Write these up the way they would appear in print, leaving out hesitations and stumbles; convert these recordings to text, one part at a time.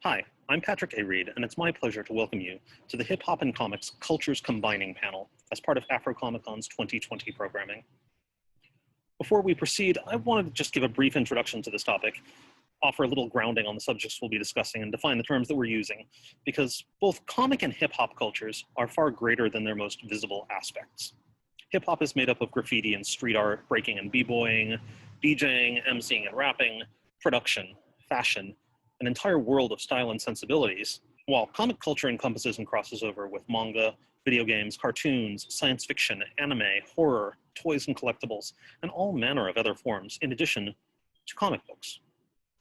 Hi, I'm Patrick A. Reed, and it's my pleasure to welcome you to the Hip Hop and Comics Cultures Combining panel as part of Afro-Comic-Con's 2020 programming. Before we proceed, I wanted to just give a brief introduction to this topic, offer a little grounding on the subjects we'll be discussing, and define the terms that we're using, because both comic and hip-hop cultures are far greater than their most visible aspects. Hip-hop is made up of graffiti and street art, breaking and b-boying, DJing, emceeing and rapping, production, fashion, an entire world of style and sensibilities, while comic culture encompasses and crosses over with manga, video games, cartoons, science fiction, anime, horror, toys and collectibles, and all manner of other forms, in addition to comic books.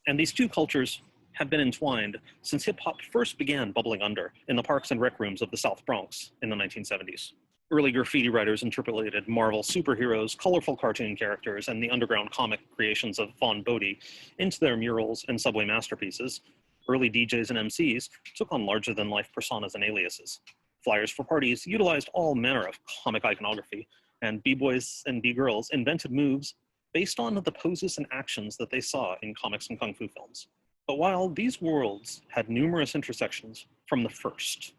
And these two cultures have been entwined since hip-hop first began bubbling under in the parks and rec rooms of the South Bronx in the 1970s. Early graffiti writers interpolated Marvel superheroes, colorful cartoon characters, and the underground comic creations of Vaughn Bodie into their murals and subway masterpieces. Early DJs and MCs took on larger-than-life personas and aliases. Flyers for parties utilized all manner of comic iconography, and b-boys and b-girls invented moves based on the poses and actions that they saw in comics and kung fu films. But while these worlds had numerous intersections from the first,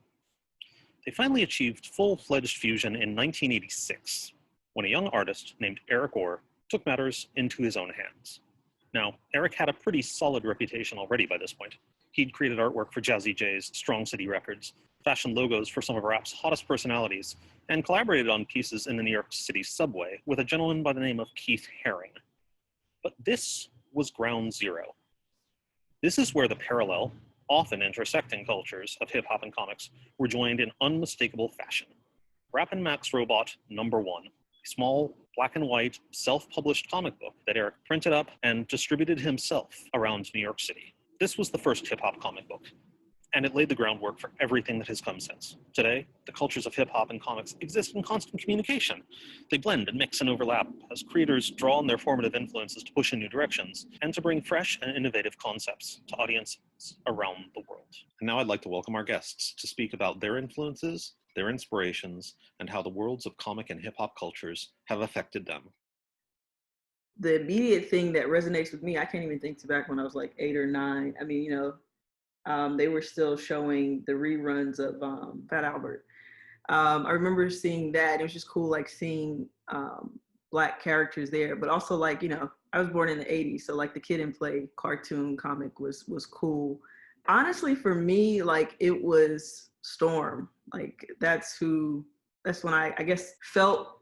they finally achieved full-fledged fusion in 1986, when a young artist named Eric Orr took matters into his own hands. Now, Eric had a pretty solid reputation already by this point. He'd created artwork for Jazzy J's Strong City Records, fashioned logos for some of rap's hottest personalities, and collaborated on pieces in the New York City subway with a gentleman by the name of Keith Haring. But this was ground zero. This is where the parallel, often intersecting cultures of hip-hop and comics were joined in unmistakable fashion. Rappin' Max Robot #1, a small, black and white, self-published comic book that Eric printed up and distributed himself around New York City. This was the first hip-hop comic book, and it laid the groundwork for everything that has come since. Today, the cultures of hip-hop and comics exist in constant communication. They blend and mix and overlap as creators draw on their formative influences to push in new directions and to bring fresh and innovative concepts to audiences around the world. And now I'd like to welcome our guests to speak about their influences, their inspirations, and how the worlds of comic and hip-hop cultures have affected them. The immediate thing that resonates with me, I can't even think to back when I was like 8 or 9. I mean, they were still showing the reruns of Fat Albert. I remember seeing that. It was just cool, like seeing Black characters there, but also like, I was born in the 80s. So like the Kid and Play cartoon comic was cool. Honestly, for me, like it was Storm. Like that's when I guess felt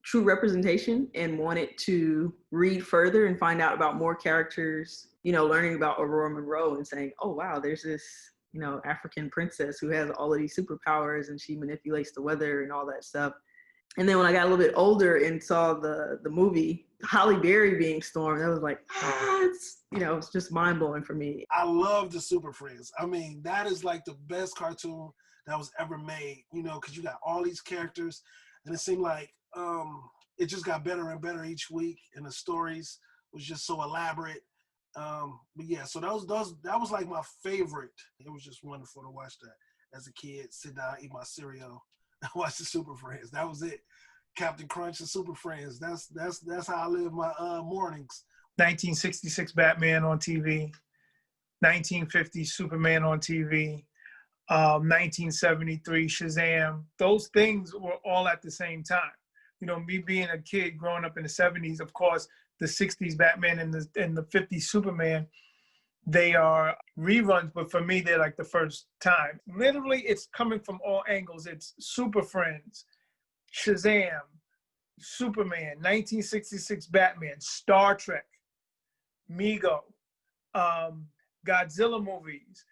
true representation and wanted to read further and find out about more characters, learning about Aurora Monroe and saying, oh, wow, there's this, African princess who has all of these superpowers and she manipulates the weather and all that stuff. And then when I got a little bit older and saw the movie, Halle Berry being Storm, I was like, it's just mind blowing for me. I love the Super Friends. I mean, that is like the best cartoon that was ever made, because you got all these characters and it seemed like, it just got better and better each week, and the stories was just so elaborate. But yeah, so that was like my favorite. It was just wonderful to watch that as a kid, sit down, eat my cereal, and watch the Super Friends. That was it. Captain Crunch and Super Friends. That's how I live my mornings. 1966 Batman on TV, 1950 Superman on TV, 1973 Shazam. Those things were all at the same time. Me being a kid growing up in the 70s, of course, the 60s Batman and the 50s Superman, they are reruns, but for me, they're like the first time. Literally, it's coming from all angles. It's Super Friends, Shazam, Superman, 1966 Batman, Star Trek, Mego, Godzilla movies,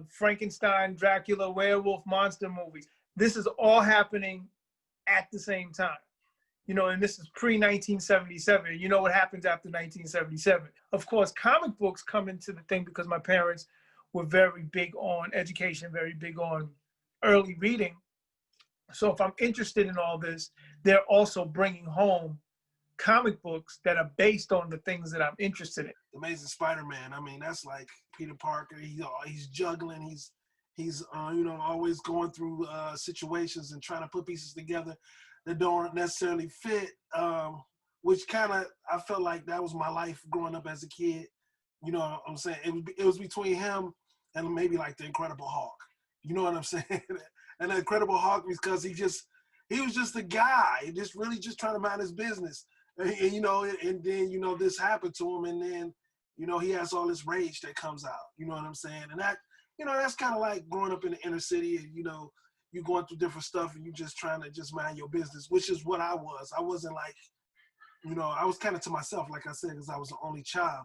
Frankenstein, Dracula, werewolf, monster movies. This is all happening at the same time, and this is pre-1977. You know what happens after 1977. Of course, comic books come into the thing because my parents were very big on education, very big on early reading. So if I'm interested in all this, they're also bringing home comic books that are based on the things that I'm interested in. Amazing Spider-Man. I mean, that's like Peter Parker. He's juggling. He's always going through situations and trying to put pieces together that don't necessarily fit, which kind of, I felt like that was my life growing up as a kid. You know what I'm saying? It was between him and maybe like the Incredible Hulk. You know what I'm saying? And the Incredible Hulk, because he was just a guy, just really just trying to mind his business. And you know, and then, you know, this happened to him, and then, you know, he has all this rage that comes out. You know what I'm saying? And that, you know, that's kind of like growing up in the inner city, and, you know, you going through different stuff and you just trying to just mind your business, which is what I was. I wasn't like, you know, I was kind of to myself, like I said, because I was the only child.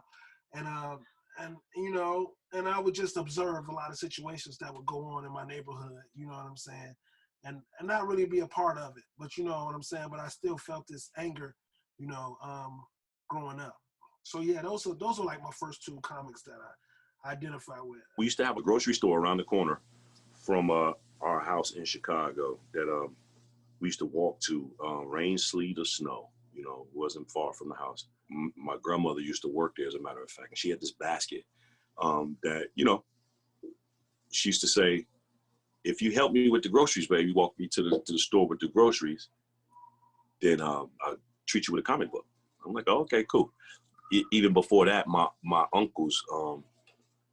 And you know, and I would just observe a lot of situations that would go on in my neighborhood, you know what I'm saying? And not really be a part of it, but you know what I'm saying? But I still felt this anger, you know, growing up. So yeah, those are like my first two comics that I identify with. We used to have a grocery store around the corner from our house in Chicago that we used to walk to, rain, sleet, or snow. You know, wasn't far from the house. My grandmother used to work there, as a matter of fact, and she had this basket that, you know, she used to say, if you help me with the groceries, baby, walk me to the store with the groceries, then I'll treat you with a comic book. I'm like, oh, okay, cool. Even before that, my uncles,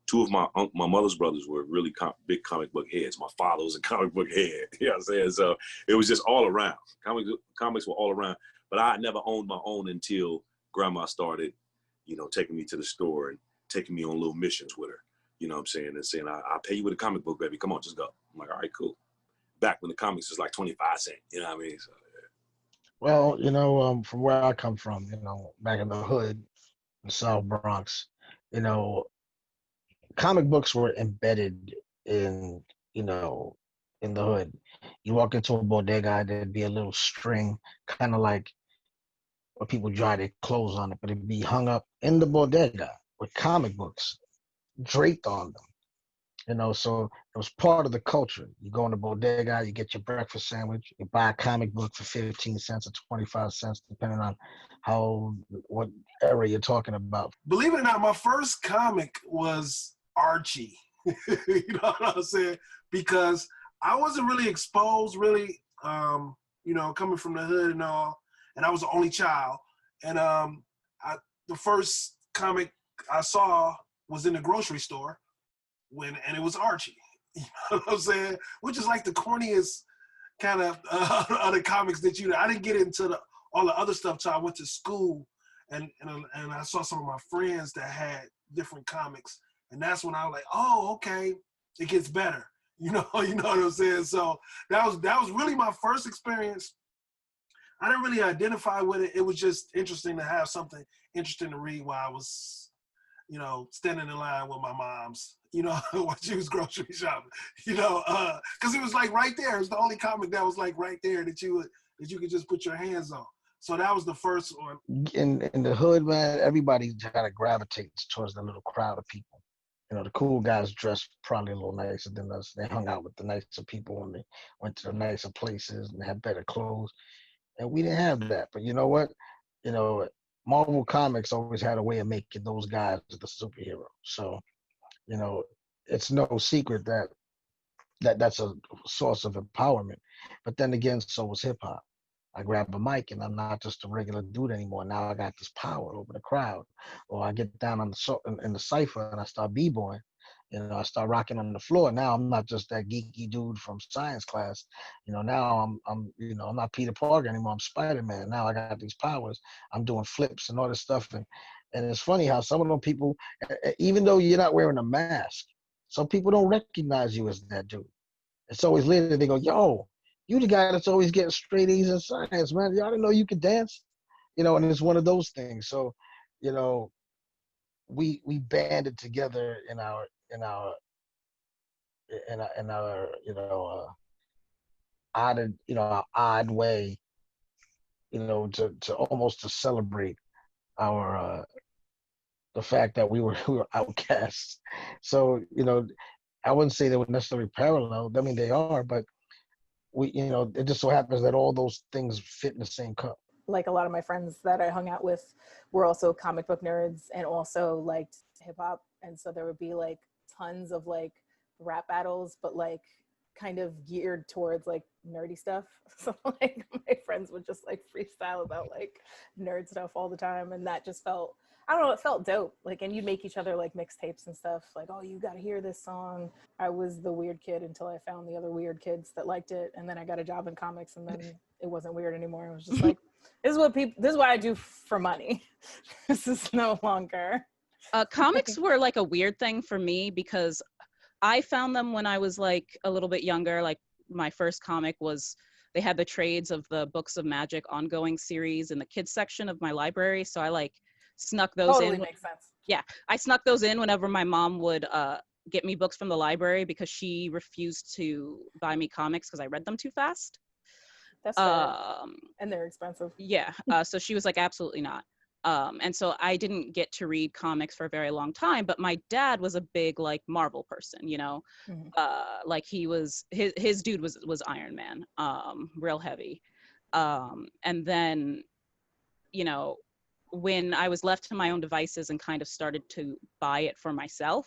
two of my mother's brothers were really big comic book heads. My father was a comic book head. You know what I'm saying? So it was just all around. Comics were all around. But I never owned my own until grandma started, you know, taking me to the store and taking me on little missions with her. You know what I'm saying? And saying, I'll pay you with a comic book, baby. Come on, just go. I'm like, all right, cool. Back when the comics was like 25 cents. You know what I mean? So, yeah. Well, you know, from where I come from, you know, back in the hood, the South Bronx, you know, comic books were embedded in, you know, in the hood. You walk into a bodega, there'd be a little string, kind of like where people dry their clothes on it, but it'd be hung up in the bodega with comic books draped on them. You know, so it was part of the culture. You go in the bodega, you get your breakfast sandwich, you buy a comic book for 15 cents or 25 cents, depending on what era you're talking about. Believe it or not, my first comic was Archie. You know what I'm saying? Because I wasn't really exposed, really, you know, coming from the hood and all, and I was the only child. And the first comic I saw was in the grocery store, and it was Archie. You know what I'm saying? Which is like the corniest kind of other comics that I didn't get into all the other stuff till I went to school, and I saw some of my friends that had different comics, and that's when I was like, oh, okay, it gets better. You know what I'm saying? So that was really my first experience. I didn't really identify with it. It was just interesting to have something interesting to read while I was, you know, standing in line with my mom's, you know, while she was grocery shopping, you know, because it was like right there. It was the only comic that was like right there that you could just put your hands on. So that was the first one. In the hood, man, everybody kind of gravitates towards the little crowd of people. You know, the cool guys dressed probably a little nicer than us. They hung out with the nicer people and they went to the nicer places and had better clothes. And we didn't have that. But you know what? You know, Marvel Comics always had a way of making those guys the superheroes. So, you know, it's no secret that's a source of empowerment. But then again, so was hip hop. I grab a mic and I'm not just a regular dude anymore. Now I got this power over the crowd. Or I get down on in the cipher and I start b-boying. You know, I start rocking on the floor. Now I'm not just that geeky dude from science class. You know, now I'm you know, I'm not Peter Parker anymore. I'm Spider-Man. Now I got these powers. I'm doing flips and all this stuff. And it's funny how some of them people, even though you're not wearing a mask, some people don't recognize you as that dude. It's always later they go, yo, you the guy that's always getting straight A's in science, man. Y'all didn't know you could dance. You know, and it's one of those things. So, you know, we banded together in our you know, our odd way, you know, to almost to celebrate our the fact that we were outcasts. So, you know, I wouldn't say they were necessarily parallel. I mean, they are, but we, you know, it just so happens that all those things fit in the same cup. Like a lot of my friends that I hung out with were also comic book nerds and also liked hip hop. And so there would be like tons of like rap battles, but like kind of geared towards like nerdy stuff. So like my friends would just like freestyle about like nerd stuff all the time, and that just felt, I don't know, it felt dope. Like, and you'd make each other like mixtapes and stuff. Like, oh, you got to hear this song. I was the weird kid until I found the other weird kids that liked it, and then I got a job in comics, and then it wasn't weird anymore. It was just like, this is what I do for money. This is no longer. Comics were like a weird thing for me because I found them when I was like a little bit younger. Like my first comic was, they had the trades of the Books of Magic ongoing series in the kids section of my library. So I like snuck those Totally in. makes sense. Yeah, I snuck those in whenever my mom would get me books from the library because she refused to buy me comics because I read them too fast. That's fair. And they're expensive. Yeah, so she was like, absolutely not. And so I didn't get to read comics for a very long time, but my dad was a big like Marvel person, you know. Like he was, his dude was Iron Man, real heavy. And then, you know, when I was left to my own devices and kind of started to buy it for myself,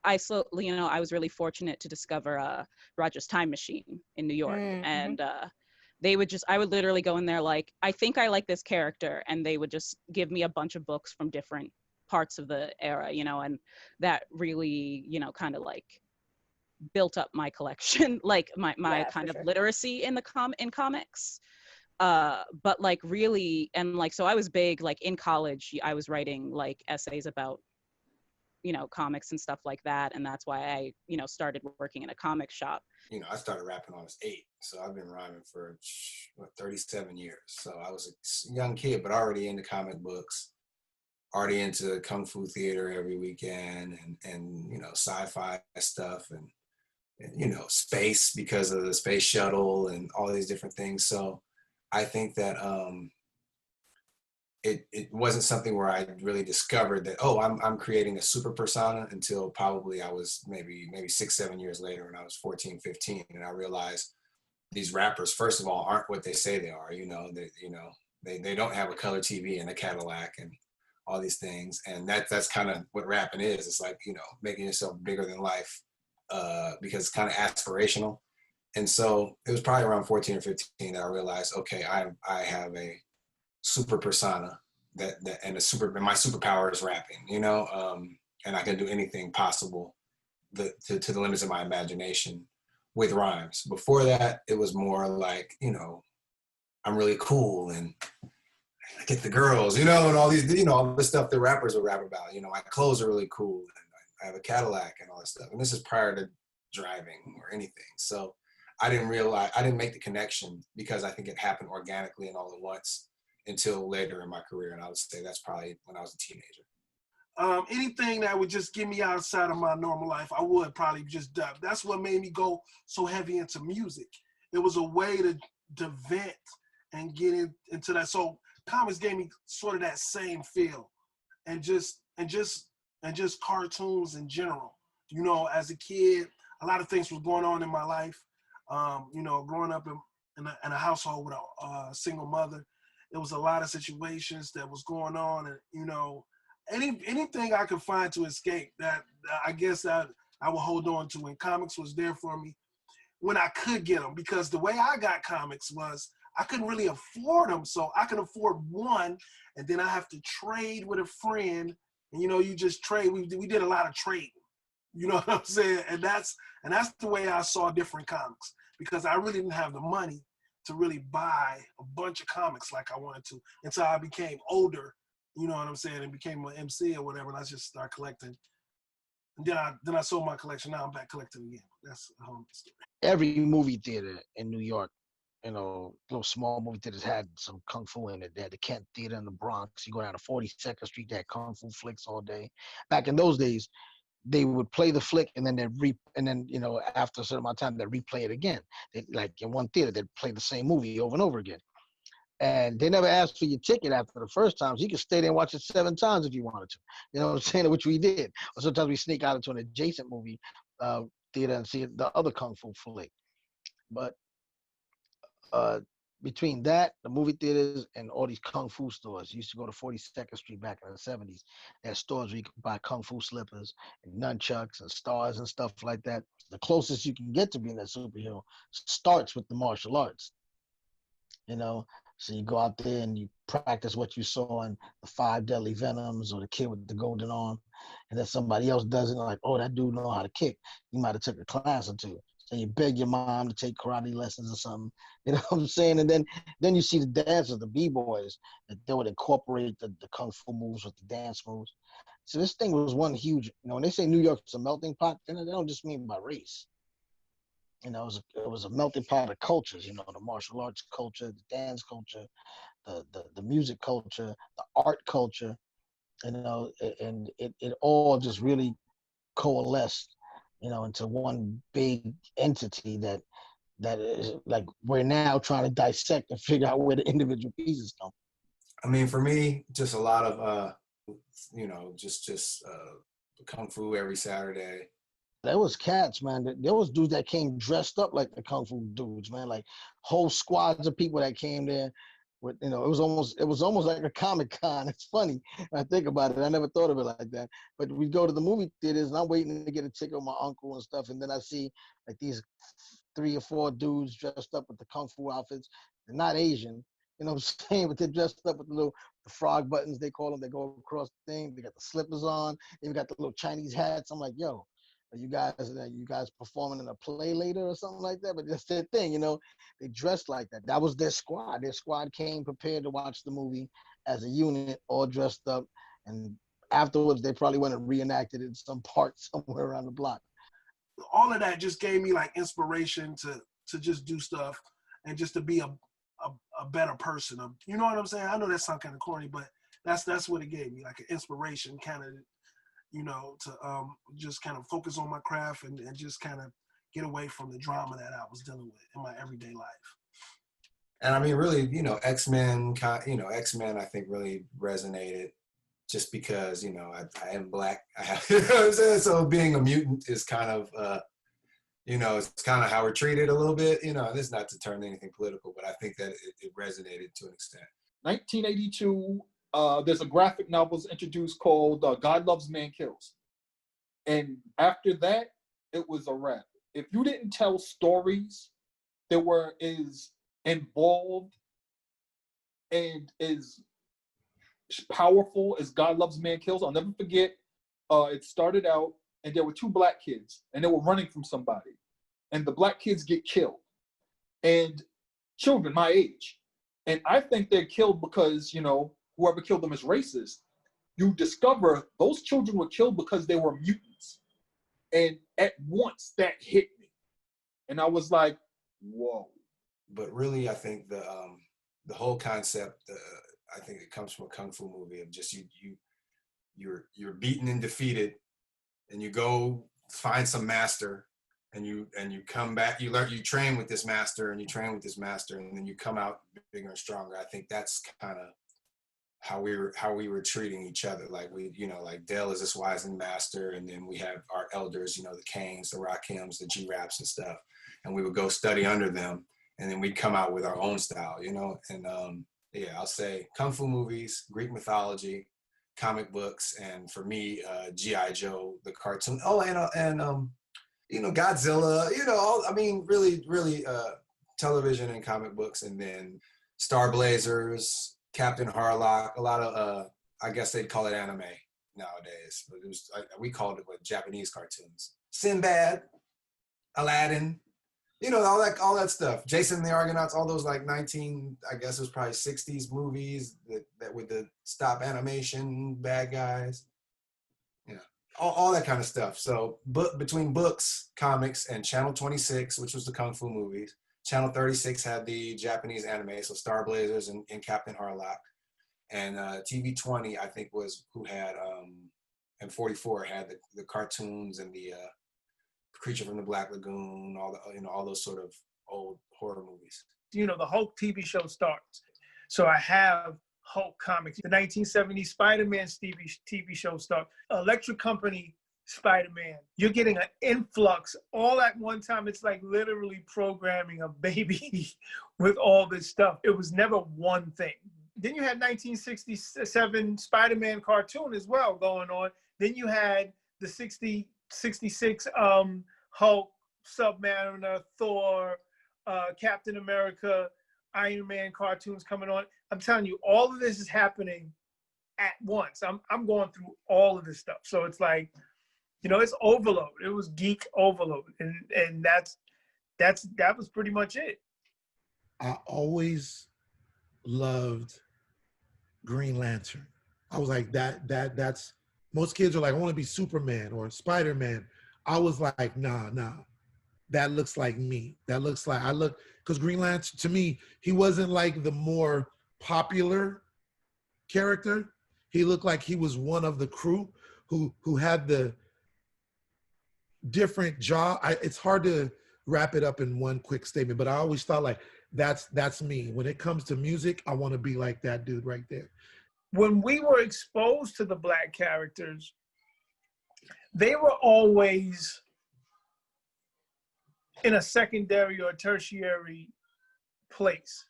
I slowly, you know, I was really fortunate to discover Roger's Time Machine in New York. And I would literally go in there like, I think I like this character, and they would just give me a bunch of books from different parts of the era, you know, and that really, you know, kind of like built up my collection, like my kind of literacy in in comics. But like really, and like, so I was big, like in college, I was writing like essays about, you know, comics and stuff like that. And that's why I, you know, started working in a comic shop. You know, I started rapping when I was 8. So I've been rhyming for 37 years. So I was a young kid, but already into comic books, already into Kung Fu theater every weekend and you know, sci-fi stuff and, you know, space because of the space shuttle and all these different things. So I think that it wasn't something where I really discovered that, oh, I'm creating a super persona until probably I was maybe 6-7 years later when I was 14, 15. And I realized these rappers, first of all, aren't what they say they are. You know, they don't have a color TV and a Cadillac and all these things. And that's kind of what rapping is. It's like, you know, making yourself bigger than life because it's kind of aspirational. And so it was probably around 14 or 15 that I realized, okay, I have a super persona and my superpower is rapping, you know, and I can do anything possible to the limits of my imagination with rhymes. Before that, it was more like, you know, I'm really cool and I get the girls, you know, and all these, you know, all the stuff that rappers will rap about. You know, my clothes are really cool and I have a Cadillac and all that stuff. And this is prior to driving or anything. So I didn't make the connection because I think it happened organically and all at once until later in my career. And I would say that's probably when I was a teenager. Anything that would just get me outside of my normal life, I would probably just dub. That's what made me go so heavy into music. It was a way to vent and get into that. So comics gave me sort of that same feel, and just cartoons in general. You know, as a kid, a lot of things was going on in my life. You know, growing up in a household with a single mother, there was a lot of situations that was going on, and you know, anything I could find to escape that I guess that I would hold on to, and comics was there for me when I could get them, because the way I got comics was I couldn't really afford them, so I could afford one, and then I have to trade with a friend, and you know, you just trade. We did a lot of trading, you know what I'm saying, and that's the way I saw different comics, because I really didn't have the money to really buy a bunch of comics like I wanted to until I became older, you know what I'm saying, and became an MC or whatever, and I just started collecting. And then I sold my collection. Now I'm back collecting again. That's a whole story. Every movie theater in New York, you know, little small movie theaters had some kung fu in it. They had the Kent Theater in the Bronx. You go down to 42nd Street, they had kung fu flicks all day. Back in those days, they would play the flick and then you know, after a certain amount of time, they'd replay it again. Like in one theater, they'd play the same movie over and over again. And they never asked for your ticket after the first time, so you could stay there and watch it 7 times if you wanted to. You know what I'm saying? Which we did. Or sometimes we sneak out into an adjacent movie theater and see the other kung fu flick. But between that, the movie theaters, and all these kung fu stores. You used to go to 42nd Street back in the 70s. They had stores where you could buy kung fu slippers and nunchucks and stars and stuff like that. The closest you can get to being a superhero starts with the martial arts. You know, so you go out there and you practice what you saw in the Five Deadly Venoms or the Kid with the Golden Arm, and then somebody else does it, like, oh, that dude know how to kick. You might have took a class or two. So you beg your mom to take karate lessons or something. You know what I'm saying? And then you see the dancers, the b-boys, that they would incorporate the kung fu moves with the dance moves. So this thing was one huge, when they say New York's a melting pot, then they don't just mean by race. It was a melting pot of cultures, the martial arts culture, the dance culture, the music culture, the art culture, and it all just really coalesced, into one big entity that is like we're now trying to dissect and figure out where the individual pieces come. I mean, for me, just a lot of just kung fu every Saturday. There was cats, man. There was dudes that came dressed up like the kung fu dudes, man. Like whole squads of people that came there. With, it was almost like a Comic-Con. It's funny when I think about it. I never thought of it like that. But we go to the movie theaters, and I'm waiting to get a ticket with my uncle and stuff, and then I see like these 3 or 4 dudes dressed up with the kung fu outfits. They're not Asian, you know what I'm saying? But they're dressed up with the frog buttons, they call them. They go across the thing. They got the slippers on. They got the little Chinese hats. I'm like, yo, are you guys performing in a play later or something like that? But that's their thing, They dressed like that. That was their squad. Their squad came prepared to watch the movie as a unit, all dressed up. And afterwards, they probably went and reenacted it in some park somewhere around the block. All of that just gave me like inspiration to just do stuff and just to be a better person. You know what I'm saying? I know that sounds kind of corny, but that's what it gave me, like an inspiration kind of, to just kind of focus on my craft and just kind of get away from the drama that I was dealing with in my everyday life. And I mean, really, X-Men, X-Men, I think really resonated just because, I am Black. You know what I'm saying? So being a mutant is kind of, it's kind of how we're treated a little bit, and this is not to turn anything political, but I think that it resonated to an extent. 1982, there's a graphic novel introduced called God Loves, Man Kills. And after that, it was a wrap. If you didn't tell stories that were as involved and as powerful as God Loves, Man Kills, I'll never forget, it started out and there were 2 Black kids and they were running from somebody. And the Black kids get killed. And children my age. And I think they're killed because, whoever killed them is racist. You discover those children were killed because they were mutants. And at once that hit me. And I was like, whoa. But really, I think the whole concept, I think it comes from a kung fu movie of just you're beaten and defeated, and you go find some master, and you come back, you train with this master, and you train with this master, and then you come out bigger and stronger. I think that's kind of how we were treating each other. Like like Dale is this wizened master, and then we have our elders, the Canes, the Rakims, the G-Raps and stuff, and we would go study under them, and then we'd come out with our own style, and I'll say kung fu movies, Greek mythology, comic books, and for me, G.I. Joe, the cartoon. Oh, and Godzilla, really television and comic books, and then Star Blazers, Captain Harlock, a lot of, I guess they'd call it anime nowadays, but we called it Japanese cartoons. Sinbad, Aladdin, all that stuff. Jason and the Argonauts, all those like I guess it was probably 60s movies that with the stop animation, bad guys, all that kind of stuff. So between books, comics, and Channel 26, which was the Kung Fu movies, Channel 36 had the Japanese anime, so Star Blazers and Captain Harlock. And TV 20, I think, was who had, and 44 had the cartoons and the Creature from the Black Lagoon, all those sort of old horror movies. The Hulk TV show starts. So I have Hulk comics. The 1970s Spider-Man TV show starts. Electric Company Spider-Man. You're getting an influx all at one time. It's like literally programming a baby with all this stuff. It was never one thing. Then you had 1967 Spider-Man cartoon as well going on. Then you had the 66 Hulk, Submariner, Thor, Captain America, Iron Man cartoons coming on. I'm telling you, all of this is happening at once. I'm going through all of this stuff. So it's like, you know, it's overload. It was geek overload. And that was pretty much it. I always loved Green Lantern. I was like, that's most kids are like, I want to be Superman or Spider-Man. I was like, nah. That looks like me. That looks like because Green Lantern, to me, he wasn't like the more popular character. He looked like he was one of the crew who had the different job. It's hard to wrap it up in one quick statement, but I always thought like, that's me. When it comes to music, I want to be like that dude right there. When we were exposed to the Black characters, they were always in a secondary or tertiary place.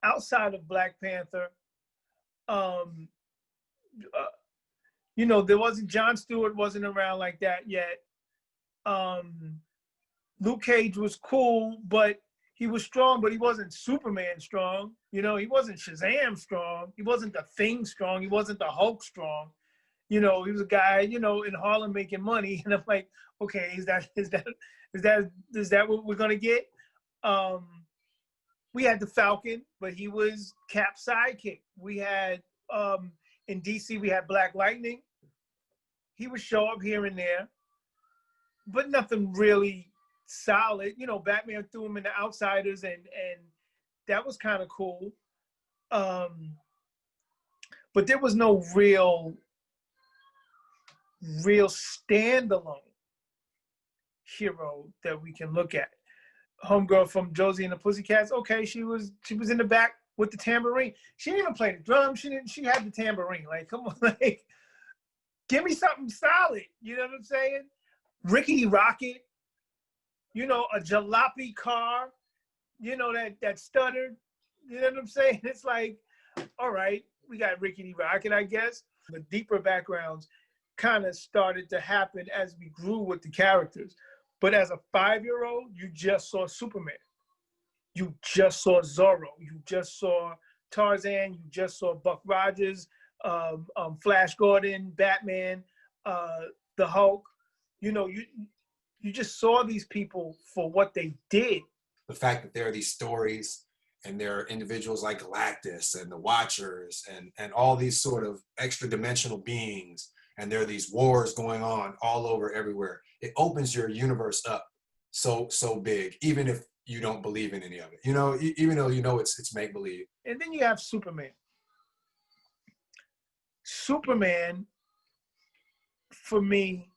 Outside of Black Panther, you know, there wasn't, Jon Stewart wasn't around like that yet. Luke Cage was cool, but he was strong, but he wasn't Superman strong. You know, he wasn't Shazam strong. He wasn't the Thing strong. He wasn't the Hulk strong. You know, he was a guy, you know, in Harlem making money. And I'm like, okay, is that what we're gonna get? We had the Falcon, but he was Cap's sidekick. We had in DC, we had Black Lightning. He would show up here and there, but nothing really solid. You know, Batman threw him in the Outsiders, and that was kind of cool. But there was no real standalone hero that we can look at. Homegirl from Josie and the Pussycats, okay, she was in the back with the tambourine. She didn't even play the drums. She had the tambourine. Like, come on, like, give me something solid. You know what I'm saying? Rickety Rocket, you know, a jalopy car, you know, that stuttered. You know what I'm saying? It's like, all right, we got Rickety Rocket, I guess. The deeper backgrounds kind of started to happen as we grew with the characters. But as a 5-year-old, you just saw Superman. You just saw Zorro. You just saw Tarzan. You just saw Buck Rogers, Flash Gordon, Batman, the Hulk. You know, you just saw these people for what they did. The fact that there are these stories and there are individuals like Galactus and the Watchers and all these sort of extra dimensional beings, and there are these wars going on all over everywhere. It opens your universe up so big, even if you don't believe in any of it. You know, even though you know it's make-believe. And then you have Superman. Superman, for me,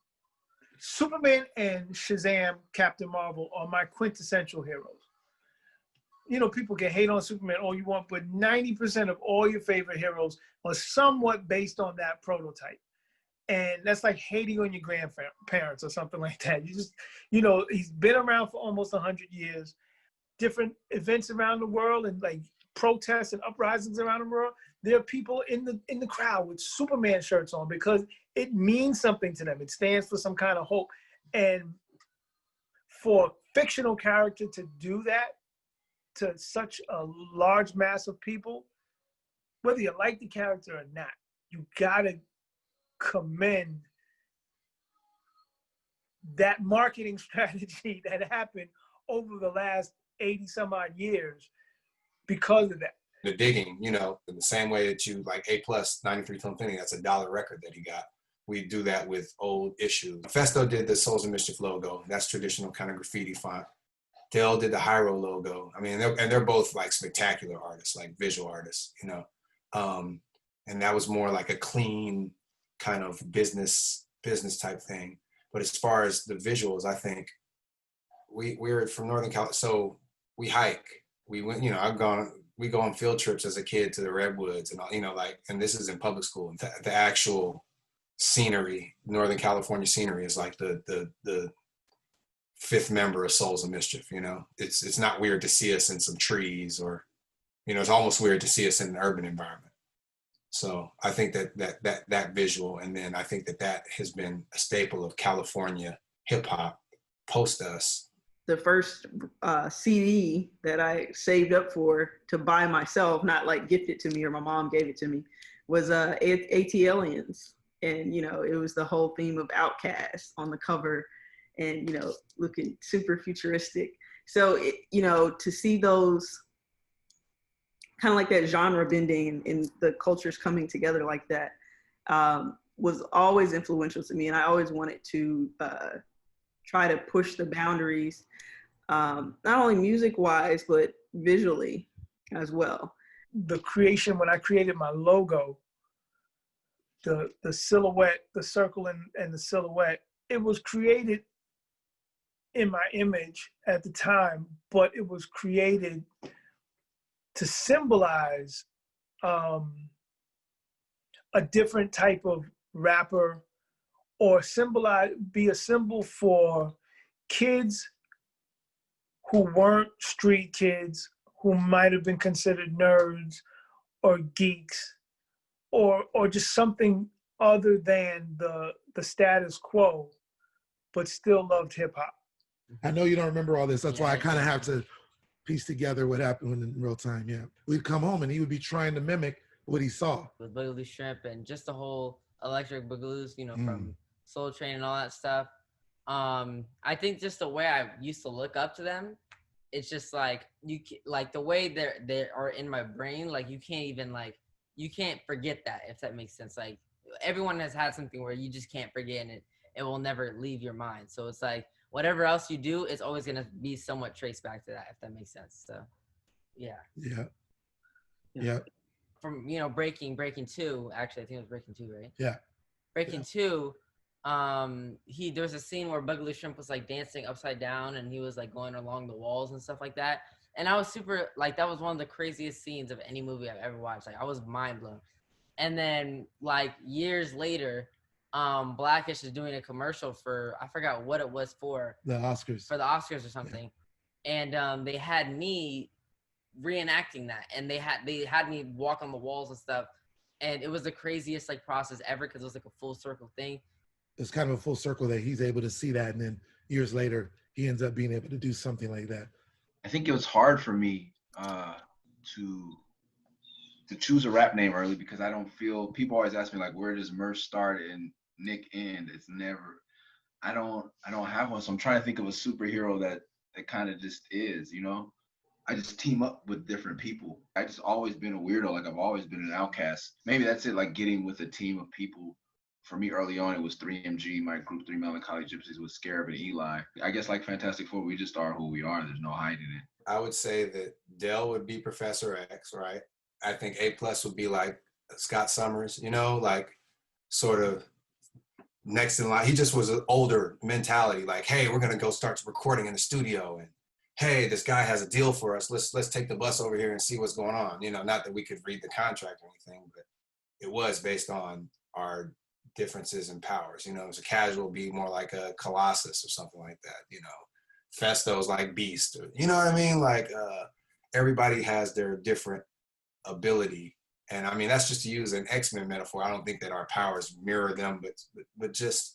Superman and Shazam, Captain Marvel are my quintessential heroes. You know, people can hate on Superman all you want, but 90% of all your favorite heroes are somewhat based on that prototype. And that's like hating on your grandparents or something like that. You just, you know, he's been around for almost 100 years, different events around the world and like protests and uprisings around the world. There are people in the crowd with Superman shirts on because it means something to them. It stands for some kind of hope. And for a fictional character to do that to such a large mass of people, whether you like the character or not, you gotta commend that marketing strategy that happened over the last 80 some odd years because of that. The digging, you know, in the same way that you like A+ 93 Film Fitting, that's $1 record that he got. We do that with old issues. Festo did the Souls of Mischief logo. That's traditional kind of graffiti font. Dale did the Hyro logo. I mean, they're both like spectacular artists, like visual artists, you know. And that was more like a clean kind of business type thing. But as far as the visuals, I think we're from Northern California, so we hike. We went, you know, we go on field trips as a kid to the Redwoods and all, you know, like, and this is in public school. The actual scenery, Northern California scenery is like the fifth member of Souls of Mischief, you know? It's not weird to see us in some trees or, you know, it's almost weird to see us in an urban environment. So I think that visual, and then I think that has been a staple of California hip hop post us. The first CD that I saved up for to buy myself, not like gifted to me or my mom gave it to me, was ATLiens. And, you know, it was the whole theme of Outkast on the cover and, you know, looking super futuristic. So, you know, to see those kind of like that genre bending and the cultures coming together like that was always influential to me. And I always wanted to try to push the boundaries, not only music wise, but visually as well. The creation, when I created my logo, the silhouette, the circle and the silhouette, it was created in my image at the time, but it was created to symbolize a different type of rapper, or be a symbol for kids who weren't street kids, who might have been considered nerds or geeks, or just something other than the status quo, but still loved hip hop. I know you don't remember all this. That's why I kind of have to piece together what happened in real time. Yeah, we'd come home and he would be trying to mimic what he saw with Boogaloo Shrimp and just the whole electric boogaloos, you know, from Soul Train and all that stuff. I think just the way I used to look up to them, it's just like like the way they are in my brain. Like you can't forget that, if that makes sense. Like everyone has had something where you just can't forget, and it will never leave your mind. So it's like whatever else you do, it's always gonna be somewhat traced back to that, if that makes sense. So yeah. From, you know, Breaking 2, actually I think it was Breaking 2, right? Yeah. Breaking 2, there's a scene where Boogaloo Shrimp was like dancing upside down and he was like going along the walls and stuff like that. And I was super, like, that was one of the craziest scenes of any movie I've ever watched. Like I was mind blown. And then like years later, Blackish is doing a commercial for, I forgot what it was for. The Oscars. For the Oscars or something. Yeah. And they had me reenacting that, and they had me walk on the walls and stuff, and it was the craziest like process ever, because it was like a full circle thing. It's kind of a full circle that he's able to see that, and then years later he ends up being able to do something like that. I think it was hard for me to choose a rap name early, because I don't feel, people always ask me like, where does Murph start and Nick end? It's never, I don't have one. So I'm trying to think of a superhero that kind of just is, you know. I just team up with different people. I just always been a weirdo. Like I've always been an outcast. Maybe that's it, like getting with a team of people. For me early on, it was 3MG, my group 3 Melancholy Gypsies with Scarab and Eli. I guess like Fantastic Four, we just are who we are. There's no hiding it. I would say that Dell would be Professor X, right? I think A+ would be like Scott Summers, you know, like sort of next in line. He just was an older mentality, like, hey, we're gonna go start recording in the studio, and hey, this guy has a deal for us. Let's take the bus over here and see what's going on. You know, not that we could read the contract or anything, but it was based on our differences in powers. You know, as a Casual be more like a Colossus or something like that. You know, Festo's like Beast. Or, you know what I mean? Like everybody has their different ability. And I mean, that's just to use an X-Men metaphor. I don't think that our powers mirror them, but just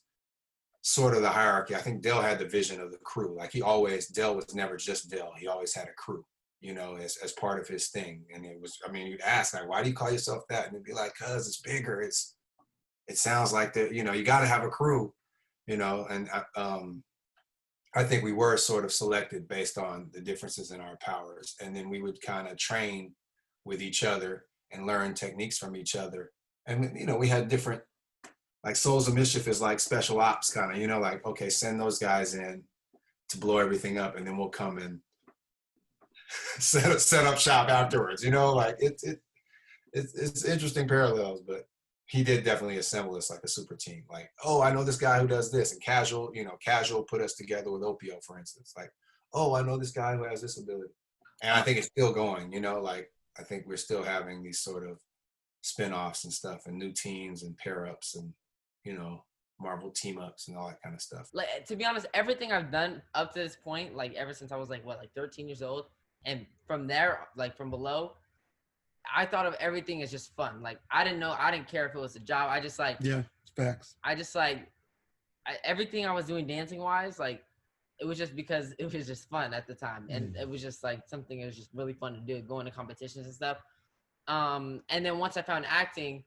sort of the hierarchy. I think Dell had the vision of the crew. Like Dell was never just Dell. He always had a crew, you know, as part of his thing. And it was, I mean, you'd ask like, why do you call yourself that? And it'd be like, cause it's bigger. It sounds like that, you know, you got to have a crew, you know, and I think we were sort of selected based on the differences in our powers. And then we would kind of train with each other and learn techniques from each other. And, you know, we had different, like Souls of Mischief is like special ops kind of, you know, like, okay, send those guys in to blow everything up, and then we'll come and set up shop afterwards, you know, like it's interesting parallels, but he did definitely assemble us like a super team. Like, oh, I know this guy who does this, and Casual put us together with Opio, for instance. Like, oh, I know this guy who has this ability. And I think it's still going, you know, like I think we're still having these sort of spin-offs and stuff and new teams and pair-ups, and you know, Marvel team ups and all that kind of stuff. Like, to be honest, everything I've done up to this point, like ever since I was like 13 years old, and from there, like from below, I thought of everything as just fun. Like I didn't care if it was a job. I just like, Yeah, facts. I just like everything I was doing dancing wise, like it was just because it was just fun at the time, and it was just like something that was just really fun to do, going to competitions and stuff. And then once I found acting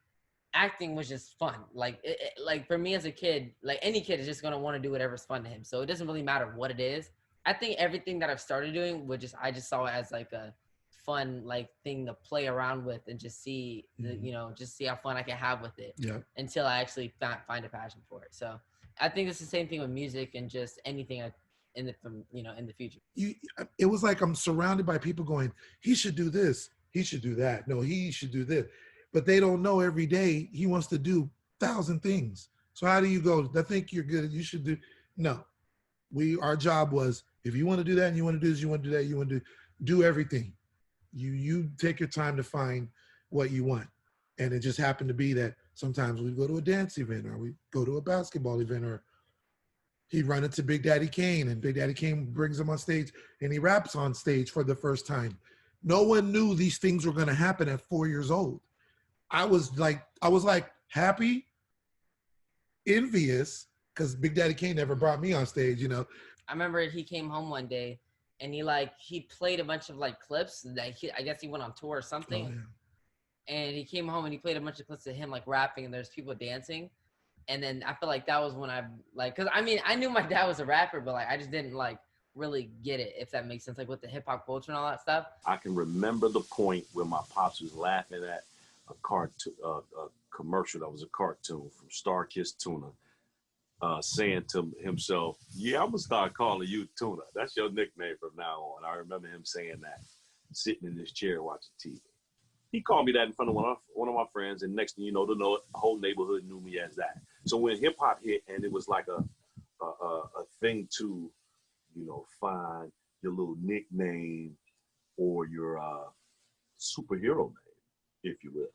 was just fun. Like like for me as a kid, like any kid is just gonna want to do whatever's fun to him. So it doesn't really matter what it is. I think everything that I've started doing I just saw it as like a fun like thing to play around with and just see you know, just see how fun I can have with it. Yeah. Until I actually find a passion for it. So I think it's the same thing with music and just anything in the future. It was like I'm surrounded by people going, he should do this, he should do that, no, he should do this. But they don't know every day he wants to do 1,000 things. So how do you go, I think you're good, you should do, no. Our job was, if you want to do that and you want to do this, you want to do that, you want to do everything. You take your time to find what you want. And it just happened to be that sometimes we go to a dance event or we go to a basketball event, or he'd run into Big Daddy Kane and Big Daddy Kane brings him on stage and he raps on stage for the first time. No one knew these things were going to happen at 4 years old. I was like happy, envious, because Big Daddy Kane never brought me on stage, you know. I remember he came home one day and he played a bunch of like clips that I guess he went on tour or something. Oh, yeah. And he came home and he played a bunch of clips of him like rapping and there's people dancing. And then I feel like that was when I like, cause I mean, I knew my dad was a rapper, but like, I just didn't like really get it, if that makes sense, like with the hip hop culture and all that stuff. I can remember the point where my pops was laughing at a cartoon, a commercial that was a cartoon from Star Kiss Tuna, saying to himself, "Yeah, I'm gonna start calling you Tuna. That's your nickname from now on." I remember him saying that, sitting in his chair watching TV. He called me that in front of one of my friends, and next thing you know, the whole neighborhood knew me as that. So when hip hop hit, and it was like a thing to, you know, find your little nickname or your superhero name, if you will.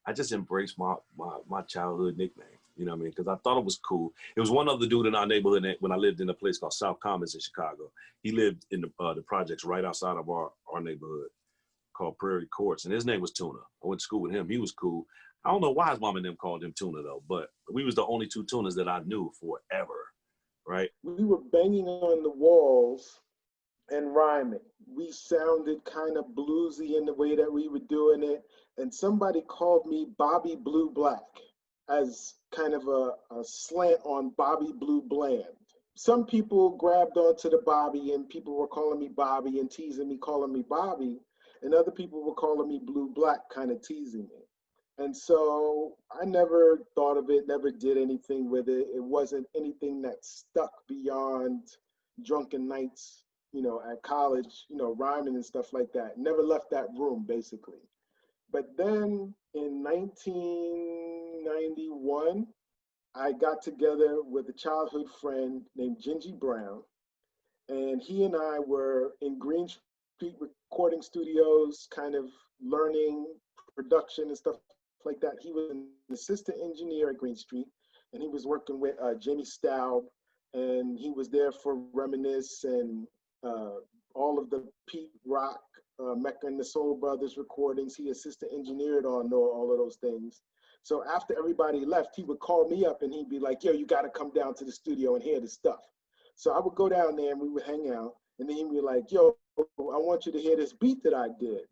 I just embraced my childhood nickname. You know what I mean? Because I thought it was cool. It was one other dude in our neighborhood when I lived in a place called South Commons in Chicago. He lived in the projects right outside of our neighborhood called Prairie Courts, and his name was Tuna. I went to school with him. He was cool. I don't know why his mom and them called him Tuna though, but we was the only two Tunas that I knew forever, right? We were banging on the walls and rhyming. We sounded kind of bluesy in the way that we were doing it, and somebody called me Bobby Blue Black as kind of a slant on Bobby Blue Bland. Some people grabbed onto the Bobby and people were calling me Bobby and teasing me, calling me Bobby, and other people were calling me Blue Black, kind of teasing me. And so I never thought of it, never did anything with it. It wasn't anything that stuck beyond drunken nights, you know, at college, you know, rhyming and stuff like that. Never left that room, basically. But then in 1991, I got together with a childhood friend named Gingy Brown, and he and I were in Green Street recording studios, kind of learning production and stuff like that. He was an assistant engineer at Green Street, and he was working with Jamie Staub, and he was there for Reminisce and all of the Pete Rock, Mecca and the Soul Brothers recordings. He assistant engineered on all of those things. So after everybody left, he would call me up and he'd be like, "Yo, you got to come down to the studio and hear this stuff." So I would go down there and we would hang out, and then he'd be like, "Yo, I want you to hear this beat that I did."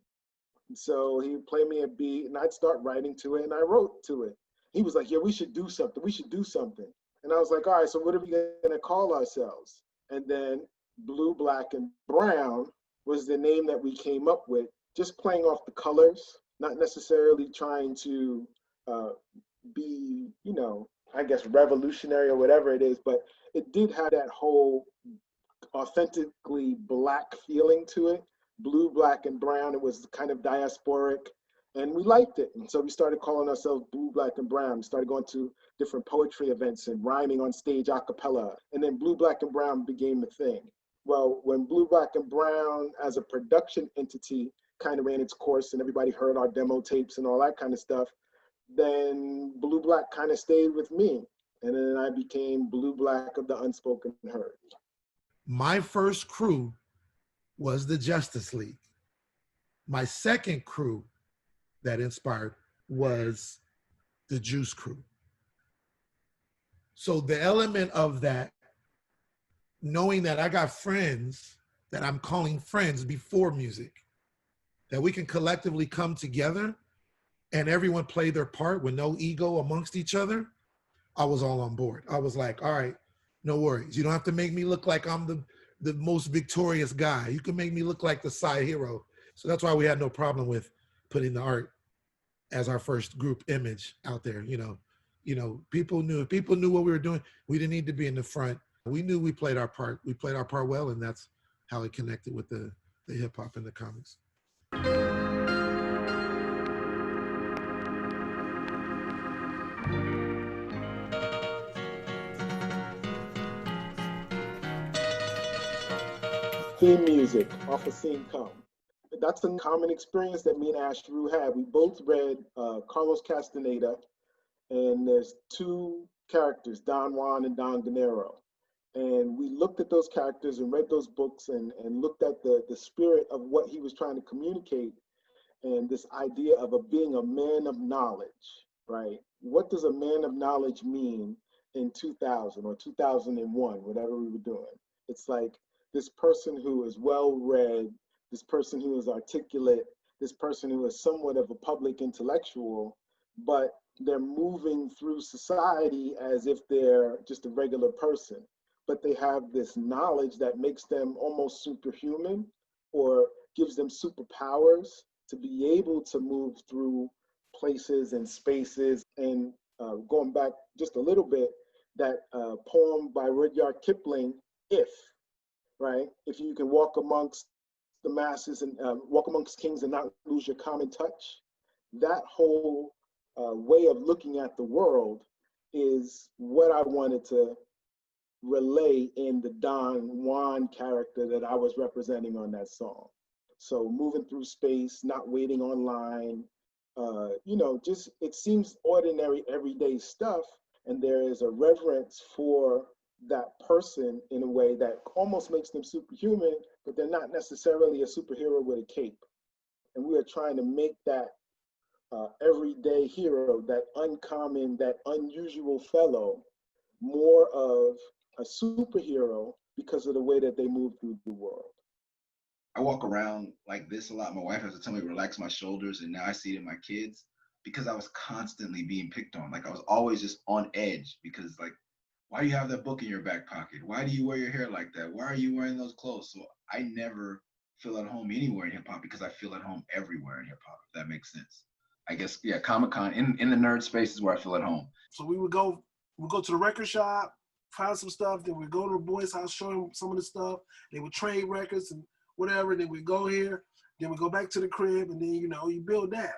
And so he would play me a beat and I'd start writing to it, and I wrote to it. He was like, "Yeah, we should do something. We should do something." And I was like, "All right, so what are we going to call ourselves?" And then Blue, Black, and Brown was the name that we came up with, just playing off the colors, not necessarily trying to be, you know, I guess revolutionary or whatever it is, but it did have that whole authentically Black feeling to it. Blue, Black, and Brown. It was kind of diasporic, and we liked it. And so we started calling ourselves Blue, Black, and Brown. We started going to different poetry events and rhyming on stage a cappella. And then Blue, Black, and Brown became the thing. Well, when Blue, Black, and Brown as a production entity kind of ran its course and everybody heard our demo tapes and all that kind of stuff, then Blue Black kind of stayed with me. And then I became Blue Black of the Unspoken Herd. My first crew was the Justice League. My second crew that inspired was the Juice Crew. So the element of that, knowing that I got friends that I'm calling friends before music, that we can collectively come together and everyone play their part with no ego amongst each other, I was all on board. I was like, all right, no worries. You don't have to make me look like I'm the most victorious guy. You can make me look like the side hero. So that's why we had no problem with putting the art as our first group image out there. You know, people knew what we were doing. We didn't need to be in the front. We knew we played our part. We played our part well, and that's how it connected with the hip hop and the comics. Theme music off of Scene Come. That's a common experience that me and Ashru had. We both read Carlos Castaneda, and there's two characters, Don Juan and Don Gennaro. And we looked at those characters and read those books and looked at the spirit of what he was trying to communicate, and this idea of being a man of knowledge, right? What does a man of knowledge mean in 2000 or 2001, whatever we were doing? It's like this person who is well-read, this person who is articulate, this person who is somewhat of a public intellectual, but they're moving through society as if they're just a regular person. But they have this knowledge that makes them almost superhuman or gives them superpowers to be able to move through places and spaces. And going back just a little bit, that poem by Rudyard Kipling, If, right? If you can walk amongst the masses and walk amongst kings and not lose your common touch, that whole way of looking at the world is what I wanted to relay in the Don Juan character that I was representing on that song. So moving through space, not waiting online, you know, just it seems ordinary, everyday stuff, and there is a reverence for that person in a way that almost makes them superhuman, but they're not necessarily a superhero with a cape. And we are trying to make that everyday hero, that uncommon, that unusual fellow, more of a superhero because of the way that they move through the world. I walk around like this a lot. My wife has to tell me to relax my shoulders, and now I see it in my kids because I was constantly being picked on. Like I was always just on edge because like, why do you have that book in your back pocket? Why do you wear your hair like that? Why are you wearing those clothes? So I never feel at home anywhere in hip hop because I feel at home everywhere in hip hop, if that makes sense. I guess, yeah, Comic-Con in the nerd space is where I feel at home. So we'd go to the record shop, find some stuff, then we'd go to the boys' house, show them some of the stuff. They would trade records and whatever, then we'd go here, then we go back to the crib, and then, you know, you build that.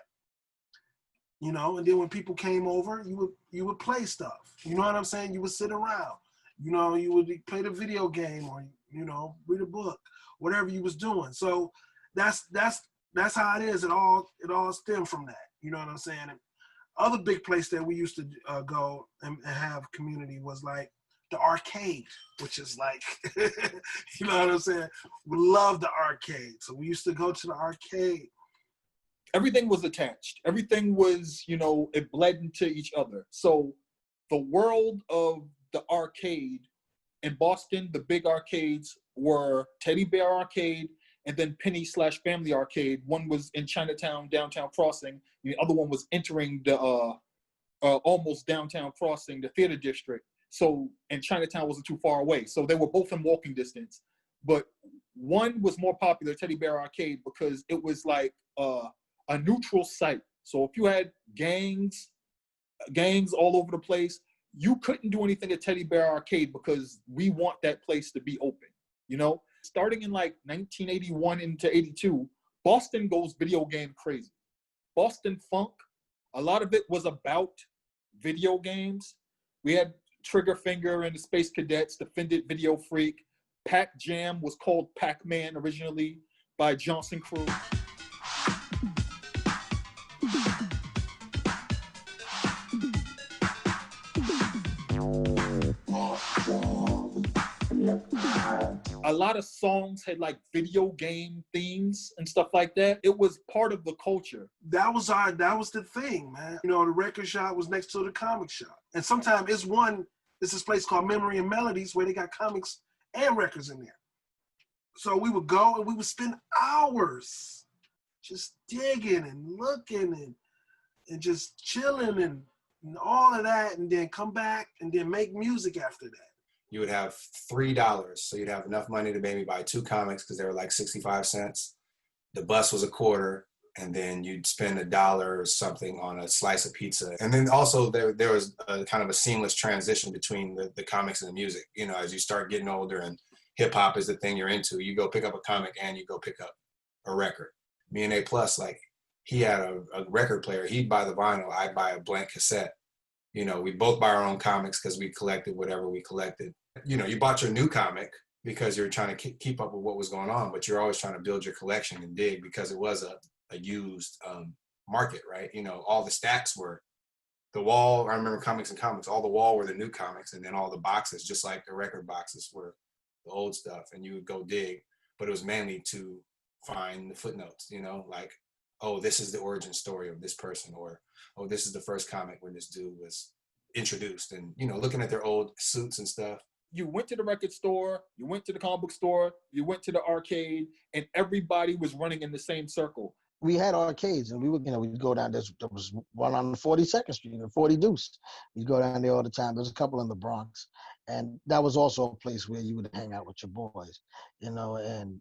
You know, and then when people came over, you would play stuff. You know what I'm saying? You would sit around. You know, you would play the video game or, you know, read a book, whatever you was doing. So that's how it is. It all stemmed from that. You know what I'm saying? And other big place that we used to go and have community was like the arcade, which is like, you know what I'm saying? We love the arcade. So we used to go to the arcade. Everything was attached. Everything was, you know, it bled into each other. So the world of the arcade in Boston, the big arcades were Teddy Bear Arcade and then Penny/Family Arcade. One was in Chinatown, Downtown Crossing. The other one was entering the almost Downtown Crossing, the theater district. So, and Chinatown wasn't too far away. So they were both in walking distance. But one was more popular, Teddy Bear Arcade, because it was like a neutral site. So if you had gangs all over the place, you couldn't do anything at Teddy Bear Arcade because we want that place to be open, you know? Starting in like 1981 into 82, Boston goes video game crazy. Boston Funk, a lot of it was about video games. We had Triggerfinger and the Space Cadets, Defended Video Freak. Pac Jam was called Pac-Man originally by Johnson Crew. lot of songs had like video game themes and stuff like that. It was part of the culture. That was the thing, man. You know, the record shop was next to the comic shop. And sometimes it's this place called Memory and Melodies where they got comics and records in there. So we would go and we would spend hours just digging and looking and just chilling and all of that, and then come back and then make music after that. You would have $3, so you'd have enough money to maybe buy 2 comics because they were like 65 cents. The bus was $0.25, and then you'd spend $1 or something on a slice of pizza. And then also there was a kind of a seamless transition between the comics and the music. You know, as you start getting older and hip hop is the thing you're into, you go pick up a comic and you go pick up a record. Me and A Plus, like, he had a record player. He'd buy the vinyl, I'd buy a blank cassette. You know, we both buy our own comics because we collected whatever we collected. You know, you bought your new comic because you're trying to keep up with what was going on, but you're always trying to build your collection and dig because it was a used market, right? You know, all the stacks were the wall. I remember Comics and Comics, all the wall were the new comics, and then all the boxes, just like the record boxes, were the old stuff, and you would go dig, but it was mainly to find the footnotes, you know, like, oh, this is the origin story of this person, or, oh, this is the first comic when this dude was introduced, and, you know, looking at their old suits and stuff. You went to the record store, you went to the comic book store, you went to the arcade, and everybody was running in the same circle. We had arcades, and we would, you know, we'd go down. There was one on 42nd Street, and 40 Deuce. We'd go down there all the time. There's a couple in the Bronx, and that was also a place where you would hang out with your boys, you know, and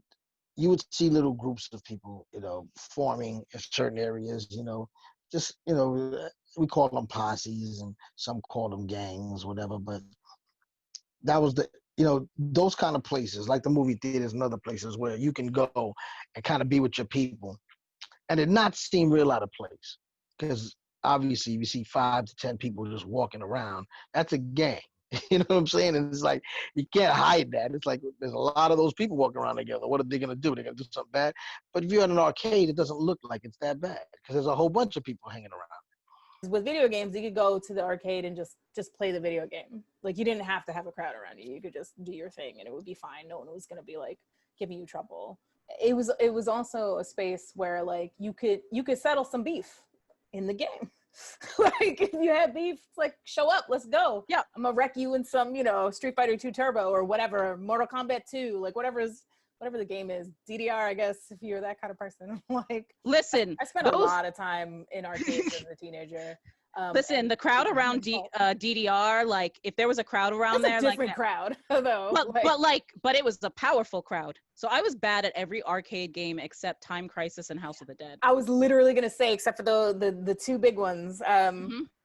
you would see little groups of people, you know, forming in certain areas, you know, just, you know, we call them posses and some call them gangs, whatever. But that was you know, those kind of places, like the movie theaters and other places where you can go and kind of be with your people and it not seem real out of place. Because obviously if you see 5 to 10 people just walking around, that's a gang. You know what I'm saying? And it's like, you can't hide that. It's like, there's a lot of those people walking around together. What are they going to do? They're going to do something bad. But if you're at an arcade, it doesn't look like it's that bad because there's a whole bunch of people hanging around. With video games, you could go to the arcade and just play the video game. Like, you didn't have to have a crowd around you. You could just do your thing and it would be fine. No one was going to be like giving you trouble. It was also a space where like you could settle some beef in the game. Like, if you had beef, it's like, show up, let's go. Yeah, I'm gonna wreck you in some, you know, Street Fighter 2 Turbo or whatever, Mortal Kombat 2, like whatever the game is, DDR, I guess, if you're that kind of person. Like, listen, I spent a lot of time in arcades as a teenager. Listen, the crowd around DDR, like, if there was a crowd around there, a different like, crowd, though. But it was a powerful crowd. So I was bad at every arcade game except Time Crisis and House of the Dead. I was literally gonna say, except for the 2 big ones.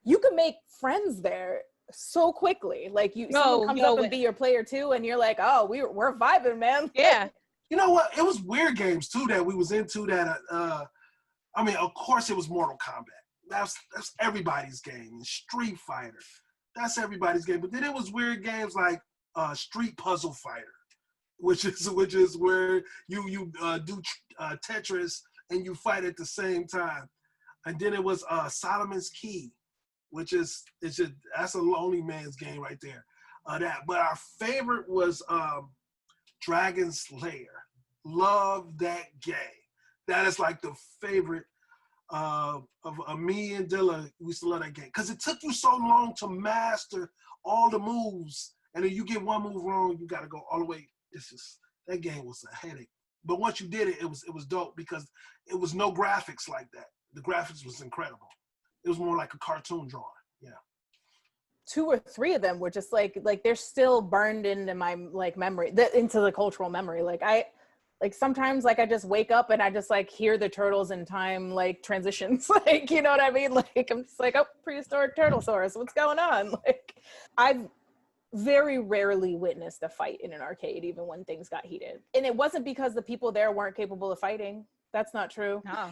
You can make friends there so quickly. Like, someone comes up and be your player too, and you're like, oh, we're vibing, man. Yeah. You know what? It was weird games too that we was into. That I mean, of course, it was Mortal Kombat. That's everybody's game. And Street Fighter, that's everybody's game. But then it was weird games like Street Puzzle Fighter, which is where you do Tetris and you fight at the same time. And then it was Solomon's Key, which is that's a lonely man's game right there. But our favorite was Dragon Slayer. Love that game. That is like the favorite of me and Dilla. We used to love that game because it took you so long to master all the moves, and then you get one move wrong, you got to go all the way. That game was a headache. But once you did it, it was dope because it was no graphics like that. The graphics was incredible. It was more like a cartoon drawing. Yeah. 2 or 3 of them were just like they're still burned into my like memory, into the cultural memory. Like sometimes like I just wake up and I just like hear the turtles in time like transitions. Like, you know what I mean? Like, I'm just like, oh, prehistoric turtlesaurus, what's going on? Like, I've very rarely witnessed a fight in an arcade, even when things got heated. And it wasn't because the people there weren't capable of fighting. That's not true. No.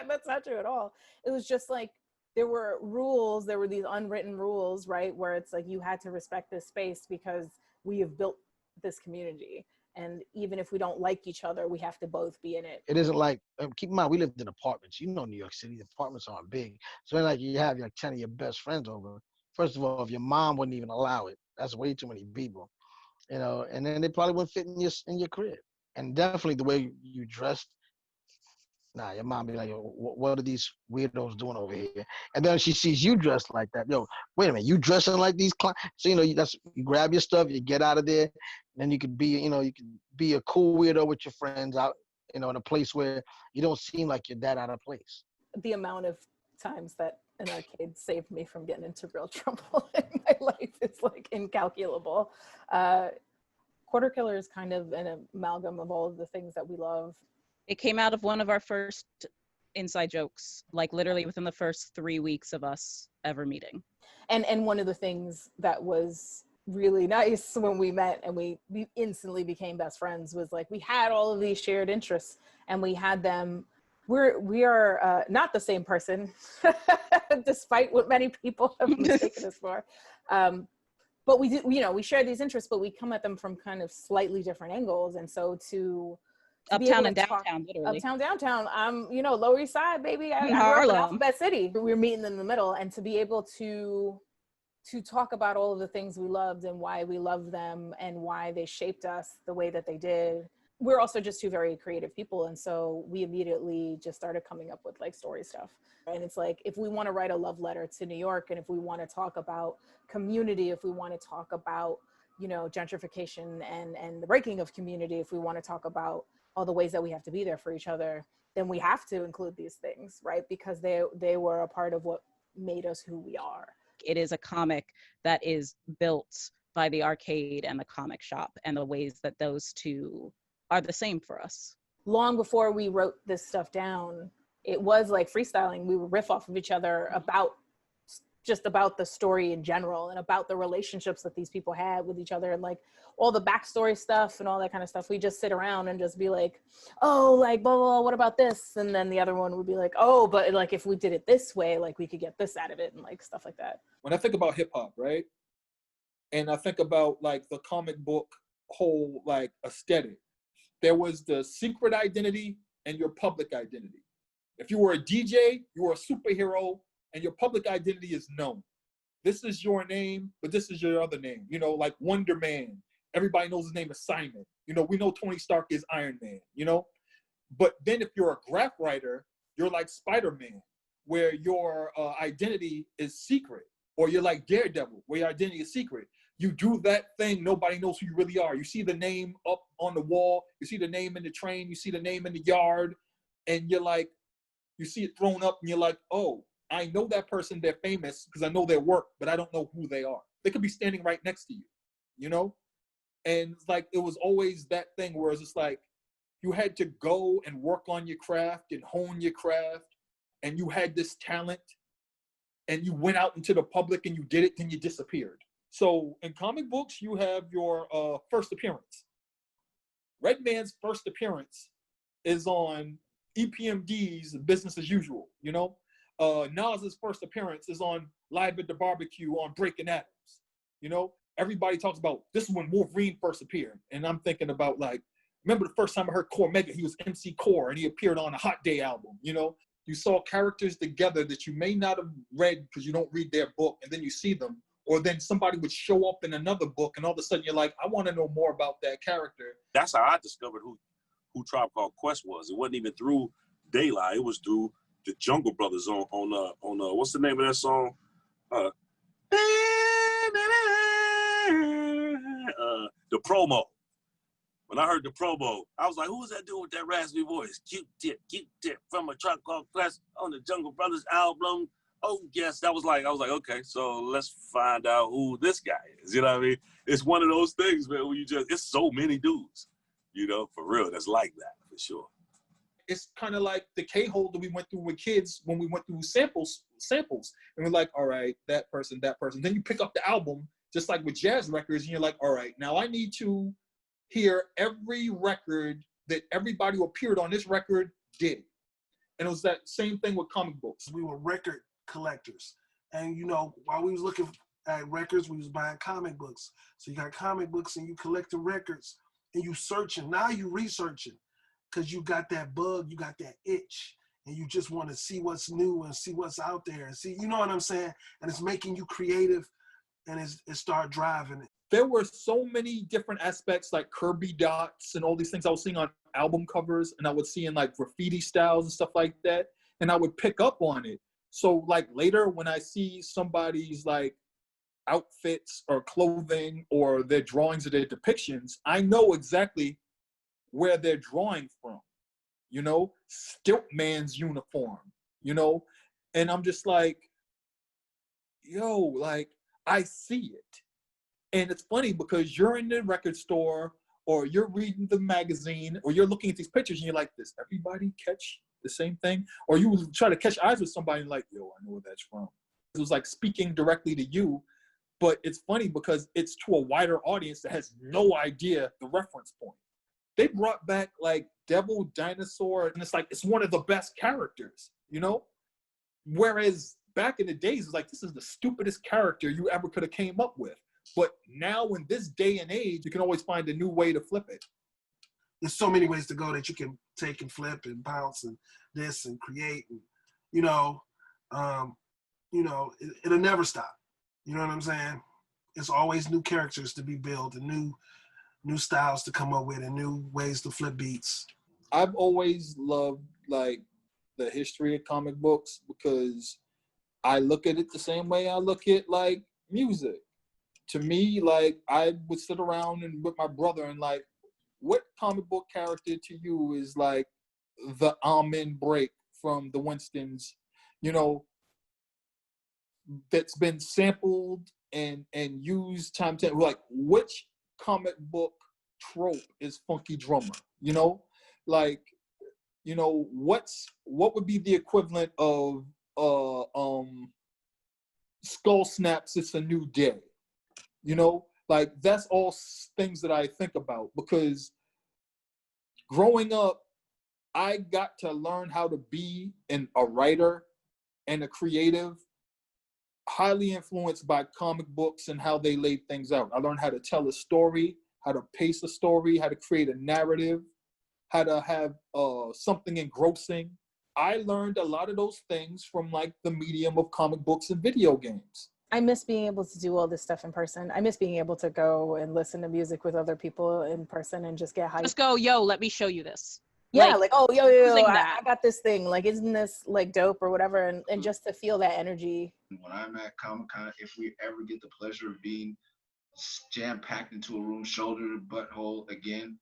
That's not true at all. It was just like, there were rules, there were these unwritten rules, right? Where it's like, you had to respect this space because we have built this community. And even if we don't like each other, we have to both be in it. It isn't like, keep in mind, we lived in apartments. You know, New York City, apartments aren't big. So it's like you have like 10 of your best friends over. First of all, if your mom wouldn't even allow it, that's way too many people. you know, and then they probably wouldn't fit in your crib. And definitely the way you dressed. Nah, your mom be like, yo, what are these weirdos doing over here? And then she sees you dressed like that. Yo, wait a minute, you dressing like these clowns? So, you know, you grab your stuff, you get out of there, and then you could be, you know, you can be a cool weirdo with your friends out, you know, in a place where you don't seem like you're that out of place. The amount of times that an arcade saved me from getting into real trouble in my life is like incalculable. Quarter Killer is kind of an amalgam of all of the things that we love. It came out of one of our first inside jokes, like literally within the first 3 weeks of us ever meeting. And one of the things that was really nice when we met and we instantly became best friends was like we had all of these shared interests and we had them. We are not the same person, despite what many people have mistaken us for. But we do, you know, we share these interests, but we come at them from kind of slightly different angles. And so to uptown and downtown, literally. Uptown, downtown. I'm, you know, Lower East Side, baby. I grew up in Alphabet City. We were meeting in the middle, and to be able to talk about all of the things we loved and why we loved them and why they shaped us the way that they did. We're also just two very creative people, and so we immediately just started coming up with like story stuff. And it's like, if we want to write a love letter to New York, and if we want to talk about community, if we want to talk about, you know, gentrification and the breaking of community, if we want to talk about all the ways that we have to be there for each other, then we have to include these things, right? Because they were a part of what made us who we are. It is a comic that is built by the arcade and the comic shop, and the ways that those two are the same for us. Long before we wrote this stuff down, it was like freestyling. We would riff off of each other about the story in general and about the relationships that these people had with each other and like all the backstory stuff and all that kind of stuff. We just sit around and just be like, oh, like, blah, blah, blah, what about this? And then the other one would be like, oh, but like, if we did it this way, like we could get this out of it and like stuff like that. When I think about hip hop, right? And I think about like the comic book whole like aesthetic, there was the secret identity and your public identity. If you were a DJ, you were a superhero, and your public identity is known. This is your name, but this is your other name. You know, like Wonder Man. Everybody knows his name is Simon. You know, we know Tony Stark is Iron Man, you know? But then if you're a graph writer, you're like Spider-Man, where your identity is secret. Or you're like Daredevil, where your identity is secret. You do that thing, nobody knows who you really are. You see the name up on the wall, you see the name in the train, you see the name in the yard, and you're like, you see it thrown up, and you're like, oh, I know that person, they're famous because I know their work, but I don't know who they are. They could be standing right next to you, you know? And it's like, it was always that thing where it's just like, you had to go and work on your craft and hone your craft, and you had this talent, and you went out into the public and you did it, then you disappeared. So in comic books, you have your first appearance. Redman's first appearance is on EPMD's Business as Usual, you know? Nas's first appearance is on Live at the Barbecue on Breaking Atoms, you know? Everybody talks about, this is when Wolverine first appeared. And I'm thinking about like, remember the first time I heard Core Mega, he was MC Core and he appeared on a Hot Day album, you know? You saw characters together that you may not have read because you don't read their book, and then you see them. Or then somebody would show up in another book, and all of a sudden you're like, I want to know more about that character. That's how I discovered who Tribe Called Quest was. It wasn't even through Daylight. It was through the Jungle Brothers on what's the name of that song? The promo. When I heard the promo, I was like, who was that dude with that raspy voice? Q-Tip from a Tribe Called Quest on the Jungle Brothers album. Oh, yes, I was like, okay, so let's find out who this guy is. You know what I mean? It's one of those things, man, where it's so many dudes, you know, for real, that's like that, for sure. It's kind of like the K-hole that we went through with kids when we went through samples. And we're like, all right, that person. Then you pick up the album, just like with jazz records, and you're like, all right, now I need to hear every record that everybody who appeared on this record did. And it was that same thing with comic books. We were record collectors. And, you know, while we was looking at records, we was buying comic books. So you got comic books and you collect the records and you searching. Now you researching because you got that bug, you got that itch, and you just want to see what's new and see what's out there and see, you know what I'm saying? And it's making you creative, and it start driving it. there were so many different aspects, like Kirby dots and all these things I was seeing on album covers, and I would see in like graffiti styles and stuff like that, and I would pick up on it. So like later when I see somebody's like outfits or clothing or their drawings or their depictions, I know exactly where they're drawing from, you know, Stiltman's uniform, you know, and I'm just like, yo, like, I see it. And it's funny because you're in the record store or you're reading the magazine or you're looking at these pictures and you're like, does everybody catch the same thing? Or you try to catch eyes with somebody and like, yo, I know where that's from. It was like speaking directly to you, but it's funny because it's to a wider audience that has no idea the reference point. They brought back like Devil Dinosaur, and it's like, it's one of the best characters, you know? Whereas back in the days, it's like, this is the stupidest character you ever could have came up with. But now in this day and age, you can always find a new way to flip it. There's so many ways to go that you can take and flip and bounce and this and create, and it'll never stop. You know what I'm saying? It's always new characters to be built and new styles to come up with and new ways to flip beats. I've always loved like the history of comic books because I look at it the same way I look at like music. To me, like I would sit around and with my brother and like, what comic book character to you is like the Amen break from the Winstons, you know, that's been sampled and used time to like, which comic book trope is Funky Drummer, you know? Like, you know, what would be the equivalent of Skull Snaps, It's a New Day? You know, like that's all things that I think about because growing up, I got to learn how to be a writer and a creative, highly influenced by comic books and how they laid things out. I learned how to tell a story, how to pace a story, how to create a narrative, how to have something engrossing. I learned a lot of those things from like the medium of comic books and video games. I miss being able to do all this stuff in person. I miss being able to go and listen to music with other people in person and just get hyped. Just go, yo, let me show you this. Yeah, like oh, yo, that. I got this thing. Like, isn't this like dope or whatever? And just to feel that energy. When I'm at Comic-Con, if we ever get the pleasure of being jam-packed into a room, shoulder to butthole again,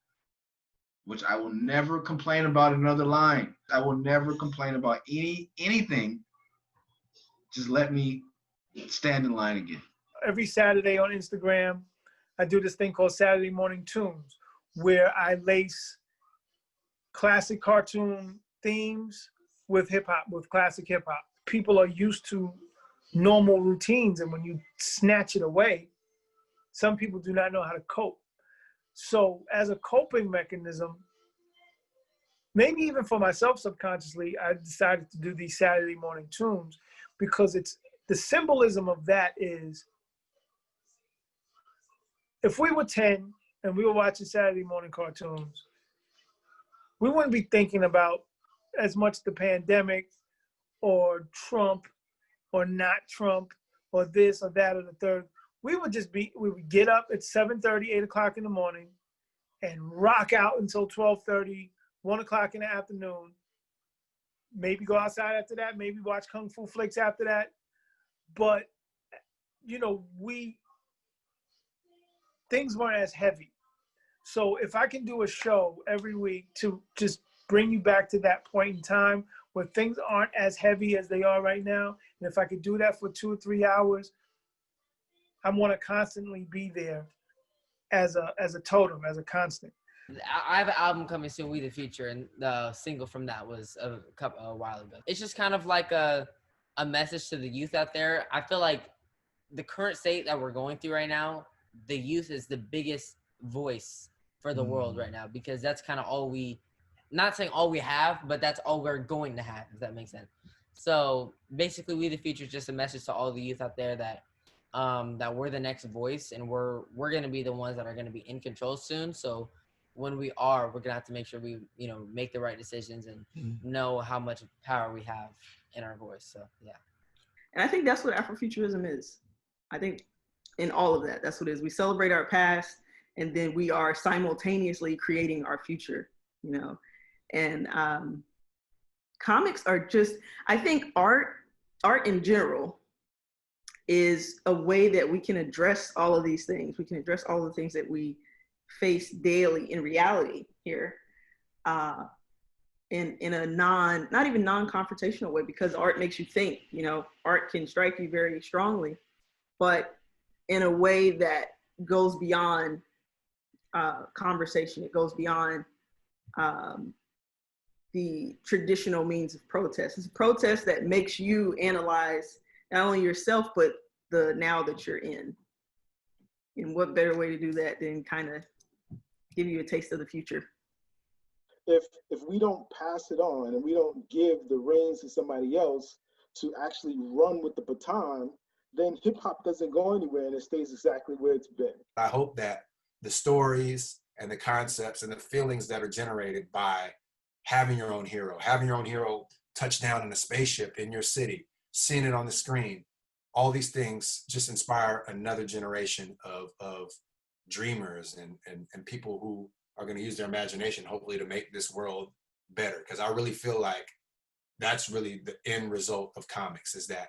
which I will never complain about another line. I will never complain about anything. Just let me stand in line again. Every Saturday on Instagram, I do this thing called Saturday Morning Tunes, where I lace classic cartoon themes with hip hop, with classic hip hop. People are used to normal routines, and when you snatch it away, some people do not know how to cope. So as a coping mechanism, maybe even for myself subconsciously, I decided to do these Saturday Morning Tunes because it's the symbolism of that is, if we were 10 and we were watching Saturday morning cartoons, we wouldn't be thinking about as much the pandemic or Trump or not Trump or this or that or the third. We would get up at 7:30, 8 o'clock in the morning and rock out until 12:30, 1 o'clock in the afternoon. Maybe go outside after that, maybe watch Kung Fu flicks after that. But, you know, things weren't as heavy. So if I can do a show every week to just bring you back to that point in time where things aren't as heavy as they are right now, and if I could do that for 2 or 3 hours, I want to constantly be there as a totem, as a constant. I have an album coming soon, We the Future, and the single from that was a while ago. It's just kind of like a message to the youth out there. I feel like the current state that we're going through right now, the youth is the biggest voice for the world right now, because that's kind of all not saying all we have, but that's all we're going to have, if that makes sense. So basically, We the Future is just a message to all the youth out there that that we're the next voice, and we're going to be the ones that are going to be in control soon. So when we're going to have to make sure we, you know, make the right decisions and know how much power we have in our voice. So, yeah. And I think that's what Afrofuturism is. I think in all of that. That's what it is. We celebrate our past, and then we are simultaneously creating our future, you know. And comics are just, I think art in general is a way that we can address all of these things. We can address all the things that we face daily in reality here, in a not even non-confrontational way, because art makes you think, you know, art can strike you very strongly, but in a way that goes beyond conversation. It goes beyond the traditional means of protest. It's a protest that makes you analyze not only yourself, but the now that you're in. And what better way to do that than kind of give you a taste of the future? If we don't pass it on and we don't give the reins to somebody else to actually run with the baton, then hip hop doesn't go anywhere and it stays exactly where it's been. I hope that the stories and the concepts and the feelings that are generated by having your own hero touch down in a spaceship in your city, seeing it on the screen, all these things just inspire another generation of dreamers and people who are going to use their imagination, hopefully, to make this world better. Because I really feel like that's really the end result of comics, is that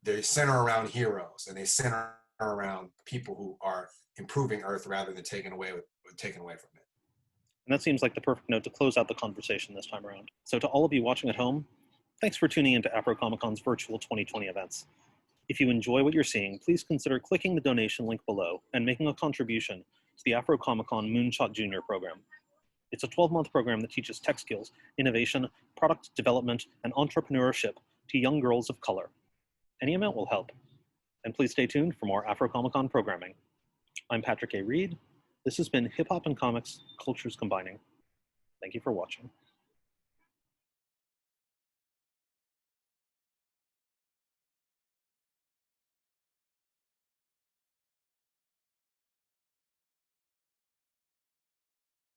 they center around heroes and they center around people who are improving Earth rather than taking away from it. And that seems like the perfect note to close out the conversation this time around. So to all of you watching at home, thanks for tuning into Afro Comic Con's virtual 2020 events. If you enjoy what you're seeing, please consider clicking the donation link below and making a contribution to the Afro Comic Con Moonshot Junior program. It's a 12-month program that teaches tech skills, innovation, product development, and entrepreneurship to young girls of color. Any amount will help. And please stay tuned for more Afro Comic Con programming. I'm Patrick A. Reed. This has been Hip Hop and Comics, Cultures Combining. Thank you for watching.